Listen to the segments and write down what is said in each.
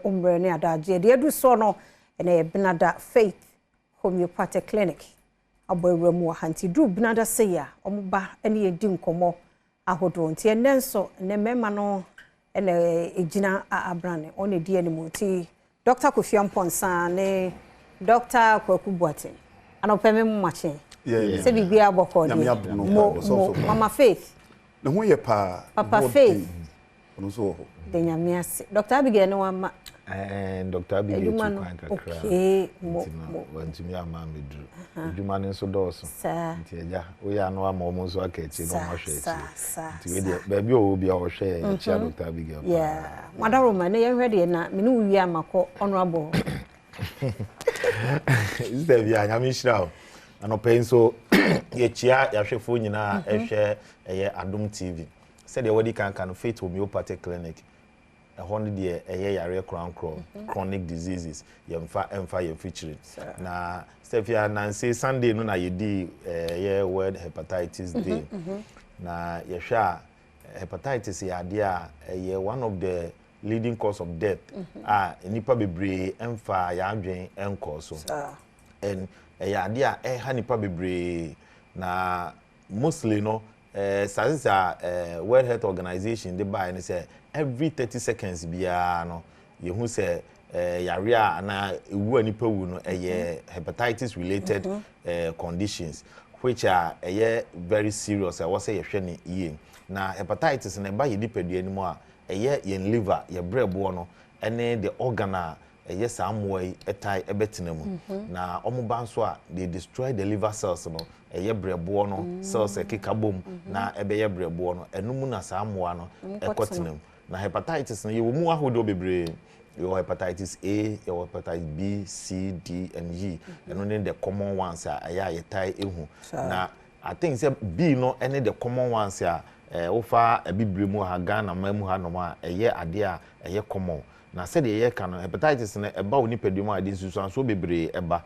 umbre ne adaje de edu so no ene Benada Faith Homeopathic Clinic abawura mu hanti du Benada say ya omuba ene edi nkomo ahodo nti enenso ne mema no ene ejina abrane one di animu ti Dr. Kofiam Ponsa ne Dr. Kwaku Boatin anopeme mu mache se bibia aboko de Mama Faith ne ho ye pa Papa Faith ono so de nyamiase Dr. Abigail no wama Dr. Abigail Tukwankakra okay wantumi ama medru adwuma ne so dɔɔso nti eja wo ya no ama omo so akachi no ma hwɛ nti we de baabi o bi a wo hwɛ chia Dr. Abigail madaro ma ne yɛhwɛ de na me no wi amakɔ honorable is there bi anyame hyira anɔpɛ nso ye chia yɛhwɛfo nyina ɛhwɛ ɛyɛ Adom TV said the wadi kan Faith Homeopathic Clinic a honey de eye yare chronic diseases emfa ye featuring na Stefia Nancy Sunday no na ye di World Hepatitis Day na ye hwa hepatitis ya ade a one of the leading cause of death nipa bebre emfa ya adwen enko so and ya ade a ha nipa bebre na mostly no World Health Organization they buy and say every 30 seconds biya no you who say yarea na ewu anipa wu no hepatitis related conditions which are very serious I was say yehwe ne ye na hepatitis na ba ye dipadua ni mu a yen liver ye brebo no ene the organ samway etai ebetina mu na omuba nso a they destroy the liver cells no brebo no cells kikabom na ye brebo no enum na samwa no ekotina mu na hepatitis no ye wo mu ahodo bebre you hepatitis A, you hepatitis B, C, D and E and only the common ones ye tai ehu na I think say B no any the common ones ofa ebibre mu ha Ghana mamu ha no ma ade a common na said ye kan hepatitis na eba oni pedum a de susu so bebre eba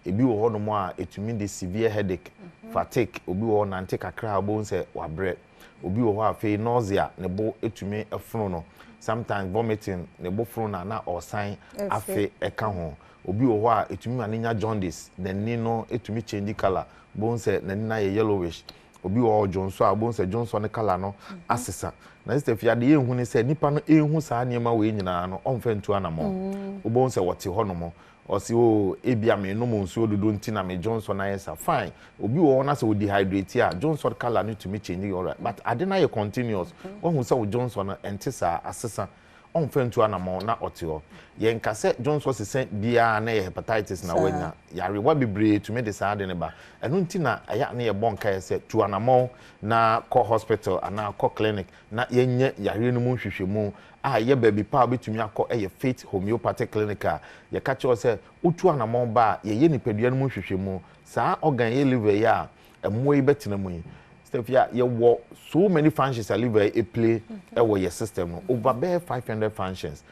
ebi wo ho no mo a etumi de severe headache fatigue obi wo nante kakra obo nse wabre obi wo ho afi nausea ne bo etumi efunu no sometimes vomiting ne bo funu na osan afi eka ho obi wo ho a etumi aninya jaundice ne ni no etumi change color bo nse ne na ye yellowish obi wo Johnson abo nse Johnson ne color no asesa na Stefia de ehu ne se nipa no ehu saa niema we nyina no omfa ntu anamo obo nse wote ho no mo osi o ebia me no mo nsuo dodo nti na me Johnson na yesa fine obi wo na se o dehydrate a Johnson color no to me change all right but ade na ye continuous ohun se o Johnson no entisa asesa omfa ntu anamo na ote ho ye nka se Johnson se bia na ye hepatitis na wanya yare wa bebre to me de saa de ne ba enu nti na aya na ye bonka se tu anamo na call hospital ana call clinic na yenye yare no mu hwehwemu ye baby pa betumi akọ Faith Homeopathic Clinic ye ka che se utu anamo ba ye nipadua no mu hwehwemu saa organ ye liver ya emoi betina mu Stefia ye wo so many functions a liver play your system no over 500 functions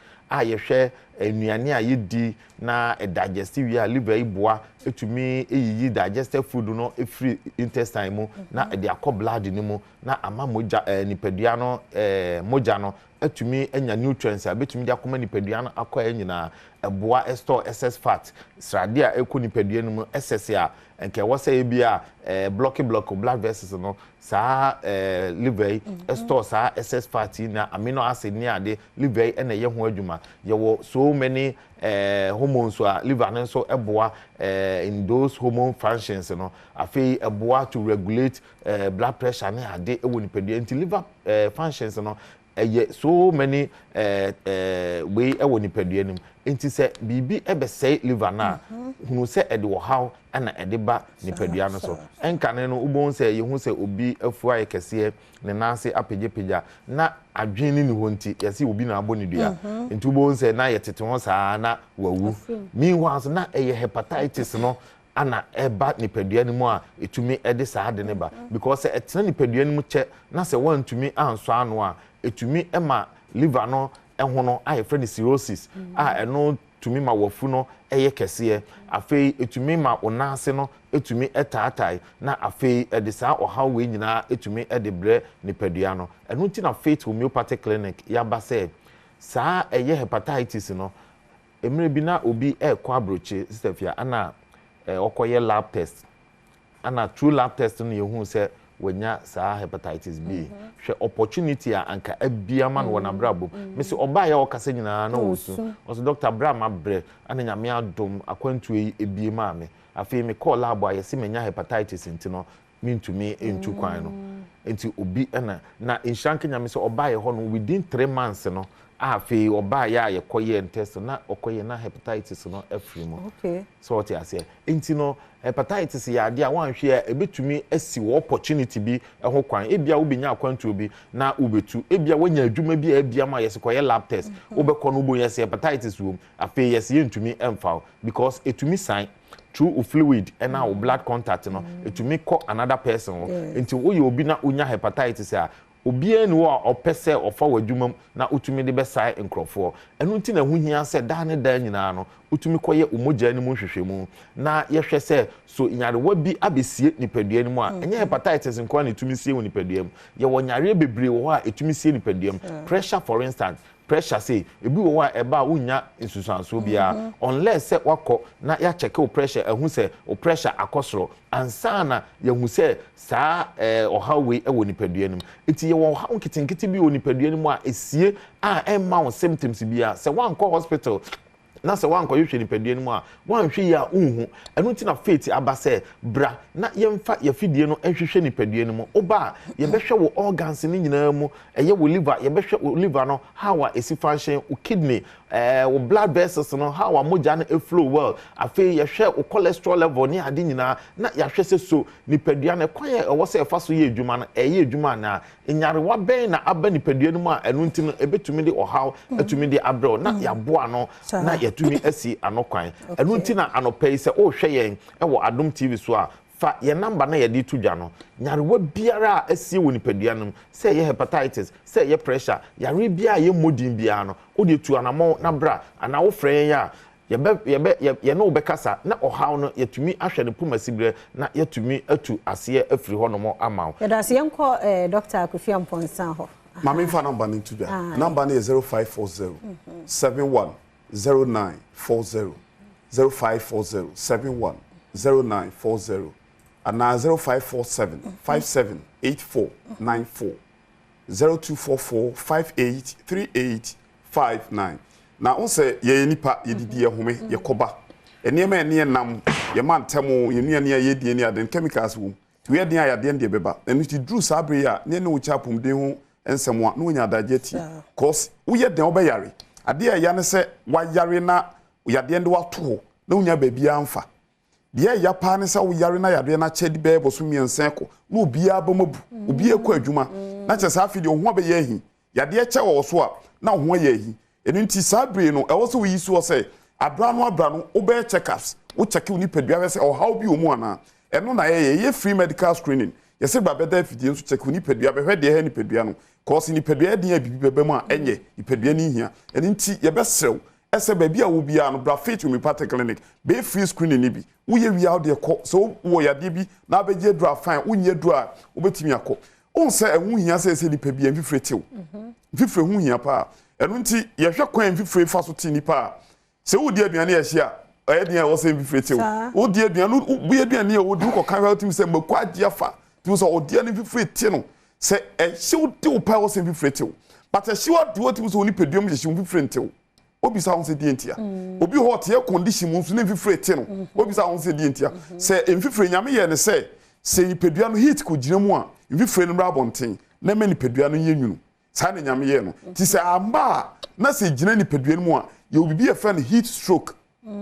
ye hwe enuane a ye di na digestive ya liver iboa etumi eyiyi digested food no free intestine mu na de akọ blood ni mu na ama moja nipadua no moja no etumi enya nutrients a betumi de akoma nipadua no akọ enyina eboa store excess fat srade a ekọ nipadua no mu excess a enke wo say bia block blood vessels no saa liver store saa excess fat na amino acid ni ade liver ena ye ho adwuma ye wo so many hormones a liver no so eboa in those hormone functions no afi eboa to regulate blood pressure ni ade ewo nipadua nti liver functions no so many way ewo nipadua nim enti se bibi ebesey liver na hunu se ede wo haw ana ede ba nipadua no so enkane no ubon se ye hu se obi afua ye kese ne nanse apegyepeja na adwene ni ho nti yesi obi na abo ni dua enti ubon se na ye tete ho saa na wawu meanwhile na hepatitis no ana eba nipadua ni mu a etumi ede saa de ne ba because etena nipadua ni mu che na se wantumi anso ano a etumi ema liver no eho no aye friend cirrhosis eno tumi ma wafu no eye kese afei etumi ma onase no etumi etaatai na afei ede saa ohaw we nyina etumi ede bre nipadua no eno nti na Faith Homeopathic Clinic ya ba se saa eye hepatitis no emre bi na obi ekọ abroche Stefia ana okoye lab test ana true lab test no yehu se wanya saa hepatitis B hwe opportunity a anka abia ma no wona brabo me se oba ya okase nyina na osu oso Dr. Brahma bre ana nyame adom akwantu ebie ma me afi me call lab a yesi menya hepatitis ntino mintumi entu kwan no enti obi na inshanke nyame se oba ye ho no within 3 months no afi oba ya ye koye test na okoye na hepatitis no afiri mo okay so what you say enti no hepatitis ya de a wanhwe ebetumi asi wo opportunity bi ho kwan ebia wo benya akwantu bi na ubetu ebia wanya adwuma bi ebia ma yesi koye lab test obekọ no bo yesi hepatitis wo afi yesi yentumi emfa because etumi sign through fluid and now blood contact no etumi call another person enti wo ye obi na unya hepatitis a obi enu a opese ofa wadwuma na utumi de besai nkrofo enu nti na huhia se da ne da nyina no utumi koye umoja ni mu hwehwemu na yehwe se so nyare wabi abesie nipadua ni mu a enye hepatitis nko na etumi sie nipadua mu ye wonyare bebre wo a etumi sie nipadua mu pressure for instance pressure say ebi wo a eba unya nsusuanso bia unless se wako na ya check o pressure ehu se o pressure akosoro ansana ya hu se saa ohawe ewo nipadua nim enti ye wo hawo kitinkiti bi wo nipadua nim a esie a emma wo symptoms bia se wanko hospital na se wanko yehwe nipadua nim a wanhwe ya unhu enu nti na faith aba se bra na yemfa ya fidie no ehwehwe nipadua nim oba ye behwe wo organs ni nyina mu eye wo liver ye behwe wo liver no how a esi function wo kidney wo blood vessels no how a moja na flow well afi ye hwe wo cholesterol level ni ade nyina na ya hwe se so nipadua na kwan ye wo se fa so ye adwuma na eye adwuma na enyare wa ben na aba nipadua nim a enu nti no ebetumi de ohaw etumi de abro na ya boa no na tumi asi anokwan enu nti na anopɛ sɛ o hwɛ yɛn ɛwɔ Adom TV so a fa ye number na ye di tudwa no nyarewa biara asie wɔ nipadua no sɛ ye hepatitis sɛ ye pressure yare bia ye modin bia no o de tu anamo na bra ana wo frɛ ya ye no obekasa na ohaw no yetumi ahwɛ ne puma sibre na yetumi atu ase afiri hɔ no mo amaw ye da se yenko Dr. Kofi Amponsan ho mama infa number ni tudwa number ni 0540 71 0940 0540 71 0940 and 0547 578494 0244 583859 na on say ye nipa ye didi ye home ye koba enema ene nam ye man temo ye nuane ye die ni aden chemicals wo we den ayade de beba enu ti dru sabre ya ne ne wo chapum den ho ensemo a no nya adaje ti cause wo ye den obeyare ade ya ne se wa yare na yade de wato na unya babia amfa de ya pa ne se wo yare na yade na chedi be bo so miensen ko na obi abamabu obi ekọ adwuma na che sa afi de ho be yahi yade che wo so a na ho yahi enu nti sabre no e wo so yi so se abra no wo be check-ups wo check ni pedua we se o how bi o mu ana eno na ye free medical screening ye se ba beda fidie so check ni pedua be hwe de he ni pedua no cause ni pedua de ya bibi beba mu a enye ni pedua ni hia enu nti ye be sew ese ba bia wo bia no bra fit Homeopathic clinic be free screening ni bi wo ye wi out de ko so wo yade bi na beje dra fine wo nye dra wo betimi akọ on se ehu hia se ni pedua mfifre tew mfifre hu hia pa enu nti ye hwe kwan mfifre fa so ti ni pa se wo di aduane ye hia aduane wo se mfifre tew wo di aduane wo ye aduane ye wo di ko kan health se makwa dia fa ti so wo di ani mfifre te no se hye wo di wo pa wo se mfifre tew but hye wo di wo ti so ni pedua mfifre mfifre tew obi sa won se di entia obi hot ye condition mu so ni mfifre te no obi sa won se di entia se mfifre nyame ye ne se ni pedua no heat ko gina mu a mfifre no bra bonten na me ni pedua no ye nwunu sa ne nyame ye no ti se amba na se gina ni pedua no mu a ye obi be friend heat stroke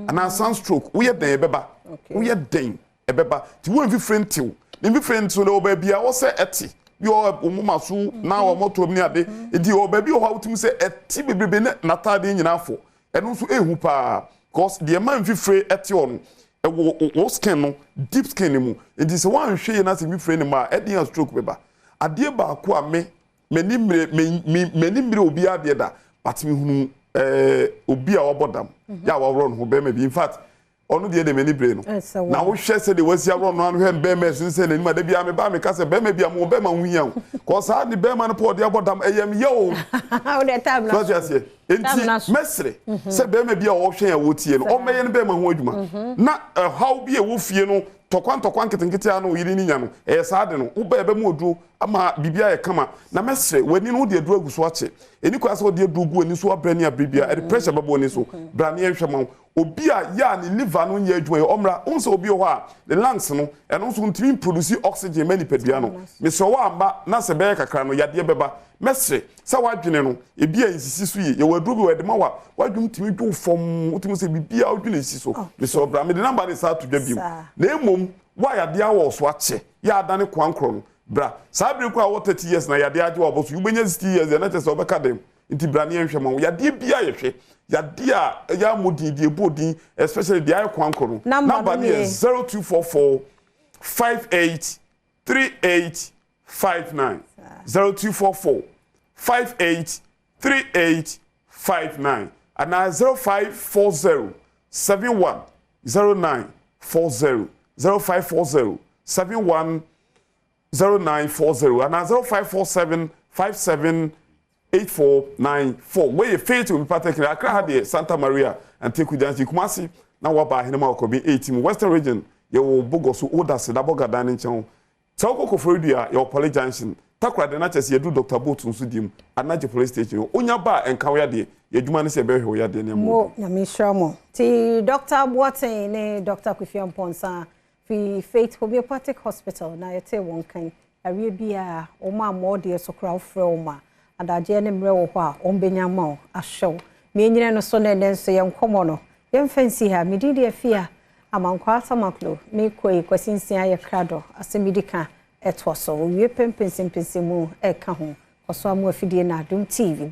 ana sunstroke wo ye den e beba wo ye den e beba ti wo mfifre ntew ni mfifre ntew no oba bia wo se eti bi o muma so na wo moto ni ade edi o ba bi o ha wutim se eti bebrebe na tade nyina afo eno so ehu pa cause the man mfifre eti ono e wo skin no deep skin mu edi se wan hwe na se mfifre ni ma edi a stroke beba ade ba ko a meni mre obi ade da but me hunu obi a wobodam ya wa wron ho be ma bi in fact onu de meni bre no na wo hwe se de wasi awro no anu hen be ma sin se na ni ma da bia me ba me ka se be ma bia mo be ma hu hia ko sa ni be ma no po de abodam eyem ye o o de time na enti mesre se be ma bia wo hwen ya wo tie no o meye no be ma ho adwuma na how bi e wo fie no tokwan ketenkete ano yiri ni nya no saa de no wo ba be mu oduro ama bibia ye kama na mesre wani no de aduro aguso ache eni kwa so de aduro gu ani so abrani abibia e pressure babo ni so brani ehwe ma obi a ya ni liver no nya adwuma omra onse obi ho a the lungs no eno so ntimi produce oxygen mani pedua no me so wa amba na se be kakra no yade beba mesre sa wadwene no ebi a nsisi so ye ye waduro bi wede ma wa wadwum timi dwo fom utimi se bibia wadwene nsisi so me so bra me de number ni sa to dwa biom na emom wa yade awo so ache ya adane kwankro no bra sabri kwa wo 30 years na yade aje oboso yu benya 60 years na tese obeka dem nti bra ne ehwe ma yade bia yehwe yade a ya modin die bodin especially the eye kwankro no number ni 0244 58 3859 0244 58 3859 and 0540 71 0940 0540 71 0940 and 0547 57 8494 where you fail to be particular Accra had Santa Maria and take with Jansi Kumasi now what by Hinema Okobi 18 Western region you will bogosu oda se daboga dining channel Toko Koforia your Poly Junction Takra the natches you do Dr. Boatun Sudim at Naji Police Station Onya ba and Kawaya de Yajumani se be hoya de mo Yamishramo ti Dr. Boateng ne Dr. Kufian Ponsa fi Faith Homeopathic Hospital na yete won kan awie bia o ma mo de so kra ofre o ma adaje ne mre wo ho a ombenya ma o ahyew me nyine no so ne nso ye nkomo no ye mfansi ha medidi afia amankwa samaklo me koi kwasinsia ye krado asemidika etwo so wie pempensimpesimu eka ho oso amu afidie na Adom TV